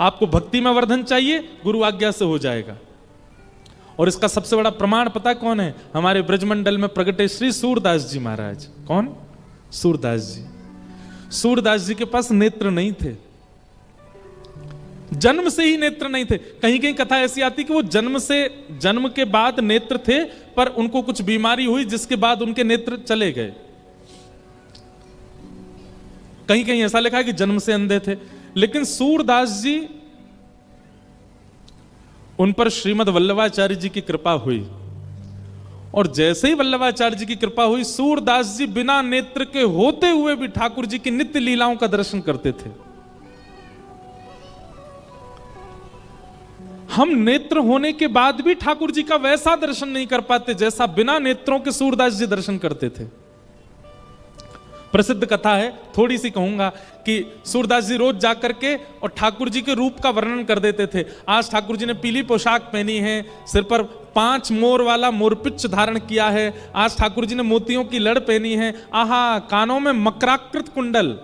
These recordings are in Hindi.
आपको भक्ति में वर्धन चाहिए, गुरु आज्ञा से हो जाएगा। और इसका सबसे बड़ा प्रमाण पता कौन है? हमारे ब्रजमंडल में प्रगटे श्री सूरदास जी महाराज। कौन? सूरदास जी। सूरदास जी के पास नेत्र नहीं थे, जन्म से ही नेत्र नहीं थे। कहीं कहीं कथा ऐसी आती कि वो जन्म के बाद नेत्र थे, पर उनको कुछ बीमारी हुई जिसके बाद उनके नेत्र चले गए। कहीं कहीं ऐसा लिखा है कि जन्म से अंधे थे। लेकिन सूरदास जी, उन पर श्रीमद् वल्लभाचार्य जी की कृपा हुई, और जैसे ही वल्लभाचार्य जी की कृपा हुई, सूरदास जी बिना नेत्र के होते हुए भी ठाकुर जी की नित्य लीलाओं का दर्शन करते थे। हम नेत्र होने के बाद भी ठाकुर जी का वैसा दर्शन नहीं कर पाते जैसा बिना नेत्रों के सूरदास जी दर्शन करते थे। प्रसिद्ध कथा है, थोड़ी सी कहूंगा, कि सूरदास जी रोज जाकर के और ठाकुर जी के रूप का वर्णन कर देते थे। आज ठाकुर जी ने पीली पोशाक पहनी है, सिर पर 5 मोर वाला मोरपिच्छ धारण किया है, आज ठाकुर जी ने मोतियों की लड़ पहनी है, आहा, कानों में मकराकृत कुंडल,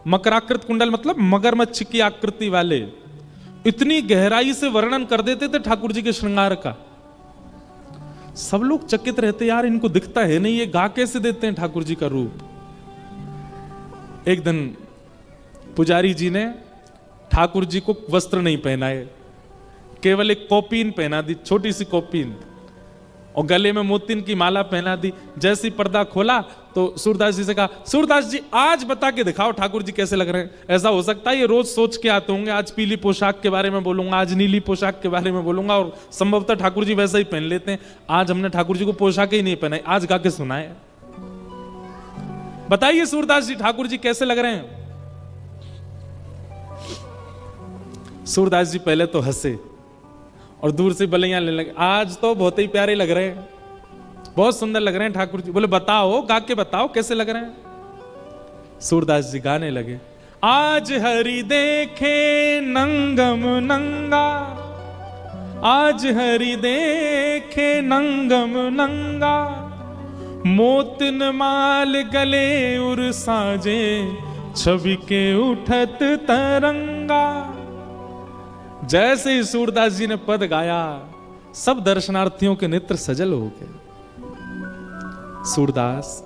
मकराकृत कुंडल मतलब मगरमच्छ की आकृति वाले, इतनी गहराई से वर्णन कर देते थे ठाकुर जी के श्रृंगार का। सब लोग चकित रहते, यार इनको दिखता है नहीं, ये गा कैसे देते हैं ठाकुर जी का रूप। एक दिन पुजारी जी ने ठाकुर जी को वस्त्र नहीं पहनाए, केवल एक कौपीन पहना दी, छोटी सी कौपीन, और गले में मोतिन की माला पहना दी। जैसे ही पर्दा खोला तो सूरदास जी से कहा, सूरदास जी आज बता के दिखाओ ठाकुर जी कैसे लग रहे हैं। ऐसा हो सकता है ये रोज सोच के आते होंगे, आज पीली पोशाक के बारे में बोलूंगा, आज नीली पोशाक के बारे में बोलूंगा, और संभवतः ठाकुर जी वैसा ही पहन लेते हैं। आज हमने ठाकुर जी को पोशाक ही नहीं पहनाई, आज गा के सुनाए। बताइए सूरदास जी ठाकुर जी कैसे लग रहे हैं। सूरदास जी पहले तो हंसे और दूर से बलैया लेने लगे, आज तो बहुत ही प्यारे लग रहे हैं, बहुत सुंदर लग रहे हैं ठाकुर जी। बोले बताओ, गा के बताओ कैसे लग रहे हैं। सूरदास जी गाने लगे, आज हरि देखे नंगम नंगा, आज हरि देखे नंगम नंगा, मोतिन माल गले उर साजे, छवि के उठत तरंगा। जैसे ही सूरदास जी ने पद गाया, सब दर्शनार्थियों के नेत्र सजल हो गए। सूरदास,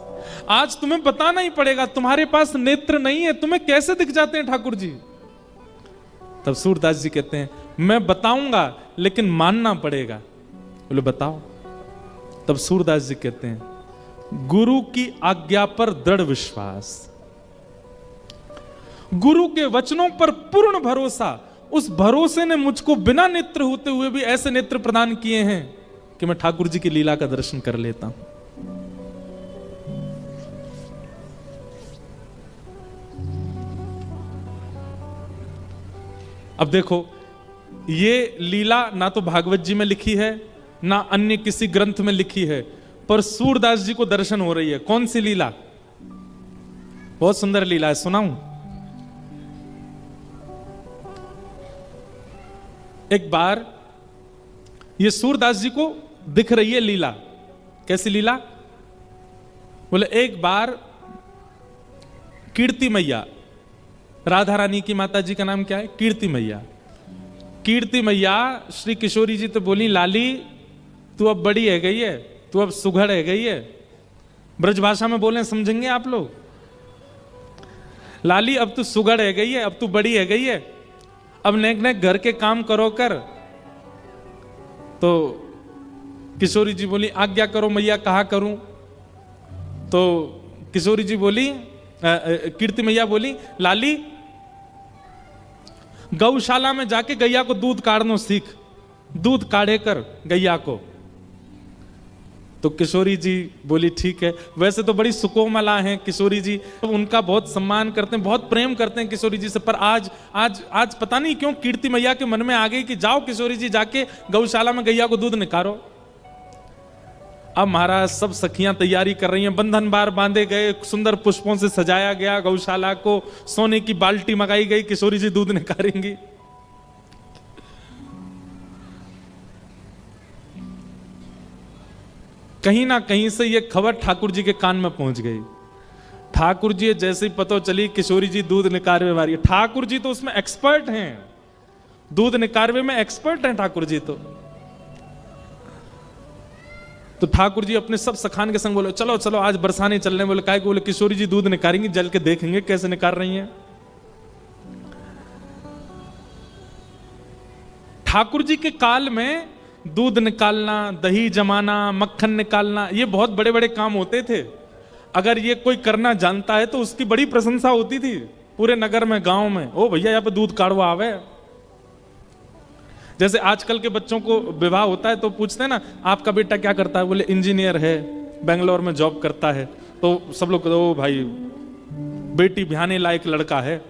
आज तुम्हें बताना ही पड़ेगा, तुम्हारे पास नेत्र नहीं है, तुम्हें कैसे दिख जाते हैं ठाकुर जी। तब सूरदास जी कहते हैं, मैं बताऊंगा लेकिन मानना पड़ेगा। बोले बताओ। तब सूरदास जी कहते हैं, गुरु की आज्ञा पर दृढ़ विश्वास, गुरु के वचनों पर पूर्ण भरोसा, उस भरोसे ने मुझको बिना नेत्र होते हुए भी ऐसे नेत्र प्रदान किए हैं कि मैं ठाकुर जी की लीला का दर्शन कर लेता हूं। अब देखो, ये लीला ना तो भागवत जी में लिखी है, ना अन्य किसी ग्रंथ में लिखी है, पर सूरदास जी को दर्शन हो रही है। कौन सी लीला? बहुत सुंदर लीला है, सुनाऊं? एक बार ये सूरदास जी को दिख रही है लीला। कैसी लीला? बोले एक बार कीर्ति मैया, राधा रानी की माता जी का नाम क्या है? कीर्ति मैया। कीर्ति मैया श्री किशोरी जी तो बोली, लाली तू अब बड़ी है गई है, तू अब सुघड़ है गई है। ब्रजभाषा में बोले समझेंगे आप लोग। लाली अब तू सुघड़ है गई है, अब तू बड़ी है गई है, अब नेक नेक घर के काम करो कर। तो किशोरी जी बोली, आज्ञा करो मैया, कहा करूं? तो किशोरी जी बोली, कीर्ति मैया बोली, लाली गौशाला में जाके गैया को दूध काढ़ना सीख, दूध काढ़े कर गैया को। तो किशोरी जी बोली ठीक है। वैसे तो बड़ी सुकोमला हैं किशोरी जी, तो उनका बहुत सम्मान करते हैं, बहुत प्रेम करते हैं किशोरी जी से। पर आज पता नहीं क्यों कीर्ति मैया के मन में आ गई कि जाओ किशोरी जी, जाके गौशाला में गैया को दूध निकालो। अब महाराज सब सखियां तैयारी कर रही हैं, बंधन बार बांधे गए, सुंदर पुष्पों से सजाया गया गौशाला को, सोने की बाल्टी मंगाई गई, किशोरी जी दूध निकालेंगी। कहीं ना कहीं से ये खबर ठाकुर जी के कान में पहुंच गई। ठाकुर जी जैसे ही पता चली किशोरी जी दूध निकालने वाली है, ठाकुर जी तो उसमें एक्सपर्ट हैं, दूध निकारवे में एक्सपर्ट हैं ठाकुर जी। तो ठाकुर जी अपने सब सखान के संग बोले चलो चलो आज बरसाने चलने। बोले काहे को? बोले किशोरी जी दूध निकालेंगी, जल के देखेंगे कैसे निकाल रही हैं। ठाकुर जी के काल में दूध निकालना, दही जमाना, मक्खन निकालना, ये बहुत बड़े बड़े काम होते थे। अगर ये कोई करना जानता है तो उसकी बड़ी प्रशंसा होती थी पूरे नगर में, गांव में। ओ भैया यहाँ पे दूध काढ़वा आवे। जैसे आजकल के बच्चों को विवाह होता है तो पूछते हैं ना, आपका बेटा क्या करता है? बोले इंजीनियर है, बेंगलोर में जॉब करता है। तो सब लोग कहते ओ भाई बेटी ब्याहने लायक लड़का है।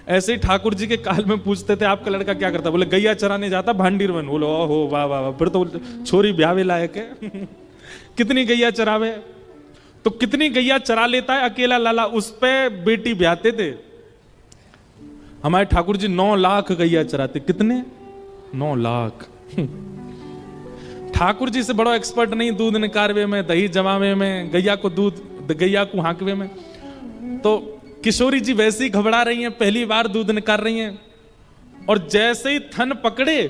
ऐसे ही ठाकुर जी के काल में पूछते थे आपका लड़का क्या करता? बोले गैया चराने जाता भांडीर बन। बोलो ओहो वाह वाह वाह, फिर तो छोरी ब्याहवे लायक है। कितनी गैया चरावे? तो कितनी गैया चरा लेता है अकेला लाला, उस पे बेटी ब्याहते थे। हमारे ठाकुर जी 9 लाख गैया चराते। कितने? 9 लाख। ठाकुर जी से बड़ा एक्सपर्ट नहीं दूध निकारवे में, दही जमावे में, गैया को हाँकवे में। तो किशोरी जी वैसे ही घबरा रही हैं, पहली बार दूध निकाल रही हैं। और जैसे ही थन पकड़े,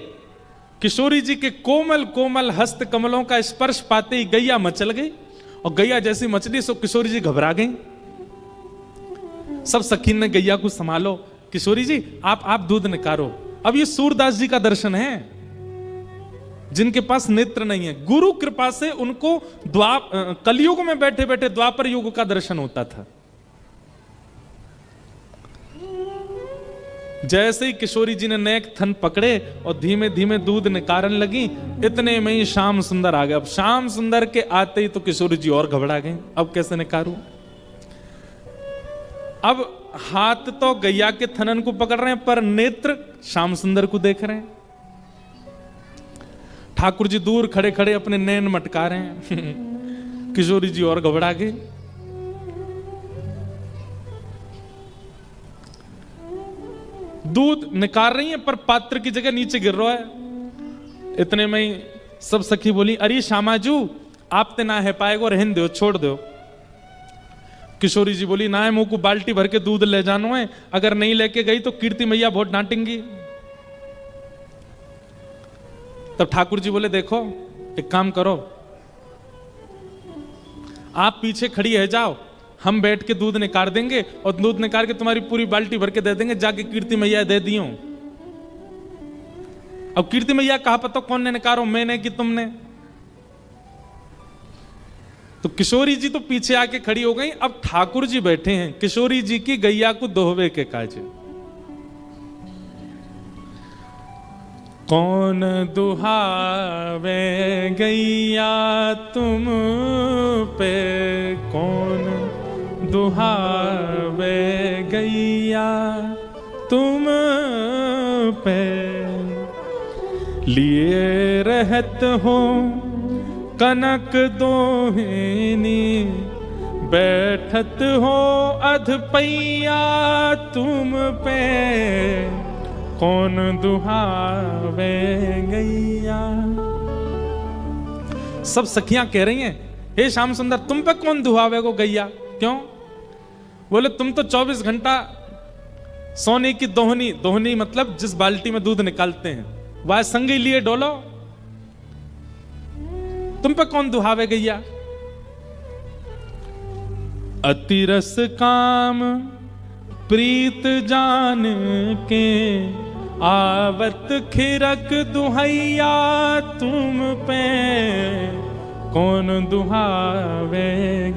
किशोरी जी के कोमल कोमल हस्त कमलों का स्पर्श पाते ही गैया मचल गई। और गैया जैसी मचली सो किशोरी जी घबरा गई। सब सखीन ने गैया को संभालो, किशोरी जी आप दूध निकारो। अब ये सूरदास जी का दर्शन है जिनके पास नेत्र नहीं है। गुरु कृपा से उनको कलयुग में बैठे बैठे द्वापर युग का दर्शन होता था। जैसे ही किशोरी जी ने नेक थन पकड़े और धीमे धीमे दूध निकारन लगी, इतने में ही श्याम सुंदर आ गया। अब श्याम सुंदर के आते ही तो किशोरी जी और घबरा गई, अब कैसे निकारूं। अब हाथ तो गैया के थनन को पकड़ रहे हैं पर नेत्र श्याम सुंदर को देख रहे हैं। ठाकुर जी दूर खड़े खड़े अपने नैन मटका रहे हैं। किशोरी जी और घबरा गई। दूध निकाल रही है पर पात्र की जगह नीचे गिर रहा है। इतने में ही सब सखी बोली अरे श्यामाजू आप ते ना है पाएगो, रहन दो, छोड़ दो। किशोरी जी बोली ना है, मुंह को बाल्टी भर के दूध ले जानो है, अगर नहीं लेके गई तो कीर्ति मैया बहुत डांटेंगी। तब ठाकुर जी बोले देखो एक काम करो, आप पीछे खड़ी है जाओ, हम बैठ के दूध निकाल देंगे और दूध निकाल के तुम्हारी पूरी बाल्टी भर के दे देंगे, जाके कीर्ति मैया दे दियो। अब कीर्ति मैया कहा पता कौन ने निकालो, मैंने कि तुमने? तो किशोरी जी तो पीछे आके खड़ी हो गई। अब ठाकुर जी बैठे हैं किशोरी जी की गैया को दोहवे के काजे। कौन दुहावे गैया तुम पे, कौन दुहावे गैया तुम पे, लिए रहत हो कनक दोहिनी, बैठत हो अधपैया तुम पे, कौन दुहावे गैया। सब सखियां कह रही हैं हे श्याम सुंदर तुम पे कौन दुहावे को गैया? क्यों? बोले तुम तो 24 घंटा सोने की दोहनी, दोहनी मतलब जिस बाल्टी में दूध निकालते हैं, वह संग ही लिए डोलो, तुम पे कौन दुहावे गैया? अतिरस काम प्रीत जान के, आवत खिरक दुहैया तुम पे, कौन दुहावे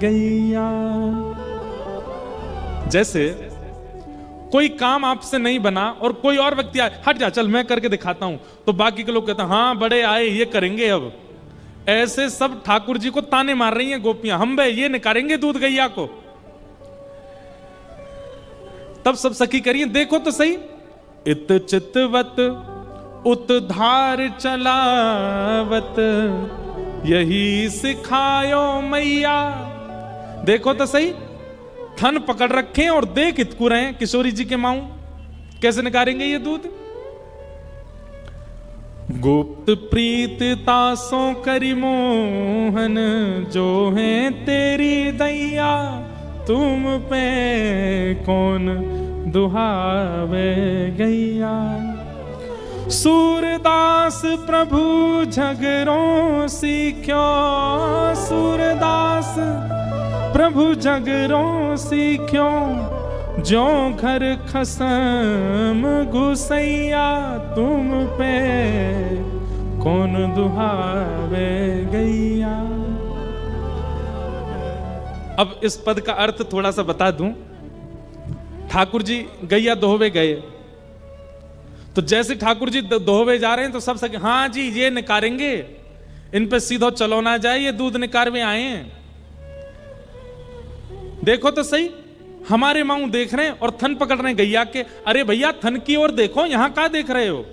गैया। जैसे कोई काम आपसे नहीं बना और कोई और व्यक्ति आए, हट जा चल मैं करके दिखाता हूं, तो बाकी के लोग कहते हैं हाँ बड़े आए ये करेंगे। अब ऐसे सब ठाकुर जी को ताने मार रही हैं गोपियां, हम बे ये निकालेंगे दूध गैया को। तब सब सखी करिए देखो तो सही, इत चितवत उत धार चलावत, यही सिखायो मैया। देखो तो सही, थन पकड़ रखे और देख इतकू रहे हैं किशोरी जी के माऊ, कैसे निकालेंगे ये दूध। गुप्त प्रीत तासों करी मोहन, जो है तेरी दैया तुम पे, कौन दुहावे गैया। सूरदास प्रभु झगड़ों सीख्यो, सूरदास प्रभु झगड़ों सीख्यो, जो घर खसम घुसैया तुम पे कौन दुहावे गैया। अब इस पद का अर्थ थोड़ा सा बता दूं। ठाकुर जी गैया दोहवे गए, तो जैसे ठाकुर जी दोहवे जा रहे हैं तो सब सके हाँ जी ये निकारेंगे, इन पे सीधो चलो ना जाए, ये दूध निकारवे आए हैं। देखो तो सही, हमारे माऊ देख रहे हैं और थन पकड़ रहे हैं गैया के। अरे भैया थन की ओर देखो, यहां क्या देख रहे हो।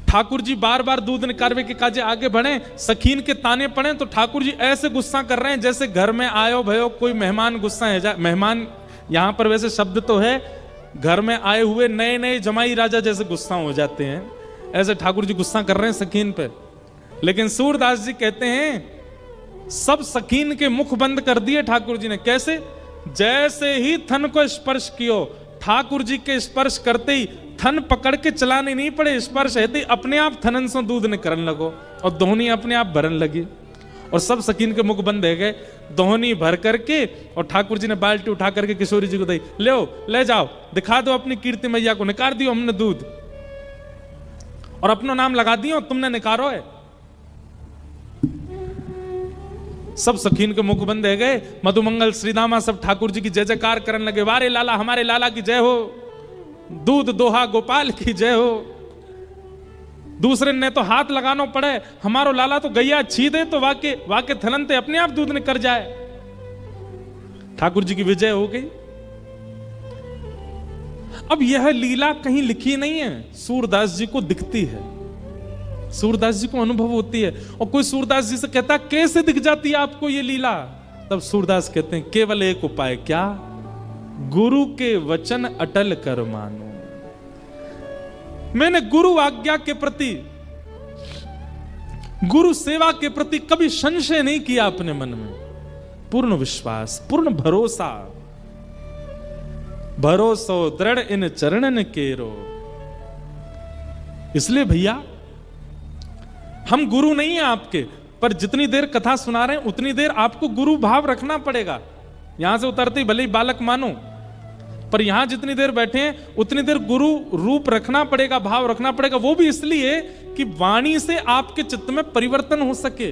ठाकुर जी बार बार दूध निकारवे के काजे आगे बढ़े, सखीन के ताने पड़े तो ठाकुर जी ऐसे गुस्सा कर रहे हैं जैसे घर में आयो भयो कोई मेहमान गुस्सा है। मेहमान यहां पर वैसे शब्द तो है, घर में आए हुए नए नए जमाई राजा जैसे गुस्सा हो जाते हैं, ऐसे ठाकुर जी गुस्सा कर रहे हैं सखीन पे। लेकिन सूरदास जी कहते हैं सब सखीन के मुख बंद कर दिए ठाकुर जी ने। कैसे? जैसे ही थन को स्पर्श कियो, ठाकुर जी के स्पर्श करते ही थन पकड़ के चलाने नहीं पड़े, स्पर्श है तो अपने आप थनन से दूध निकलने लगो और दोहनी अपने आप भरन लगी और सब सखीन के मुख बंद है गए। दोहनी भर करके और ठाकुर जी ने बाल्टी उठा करके किशोरी जी को दी, ले जाओ दिखा दो अपनी कीर्ति मैया को, निकाल दियो हमने दूध और अपना नाम लगा दियो, तुमने निकारो है। सब सखीन के मुख बंद है गए। मधुमंगल श्रीदामा सब ठाकुर जी की जय जयकार करने लगे, वारे लाला हमारे लाला की जय हो, दूध दोहा गोपाल की जय हो। दूसरे ने तो हाथ लगाना पड़े, हमारो लाला तो गैया छी दे तो वाके थननते अपने आप दूध निकल जाए। ठाकुर जी की विजय हो गई। अब यह लीला कहीं लिखी नहीं है, सूरदास जी को दिखती है, सूरदास जी को अनुभव होती है। और कोई सूरदास जी से कहता कैसे दिख जाती है आपको ये लीला, तब सूरदास कहते हैं केवल एक उपाय, क्या? गुरु के वचन अटल कर मानो। मैंने गुरु आज्ञा के प्रति, गुरु सेवा के प्रति कभी संशय नहीं किया अपने मन में, पूर्ण विश्वास, पूर्ण भरोसा। भरोसो दृढ़ इन चरणन केरो। इसलिए भैया हम गुरु नहीं है आपके, पर जितनी देर कथा सुना रहे हैं उतनी देर आपको गुरु भाव रखना पड़ेगा। यहां से उतरते ही भले ही बालक मानो, पर यहां जितनी देर बैठे हैं उतनी देर गुरु रूप रखना पड़ेगा, भाव रखना पड़ेगा। वो भी इसलिए कि वाणी से आपके चित्त में परिवर्तन हो सके।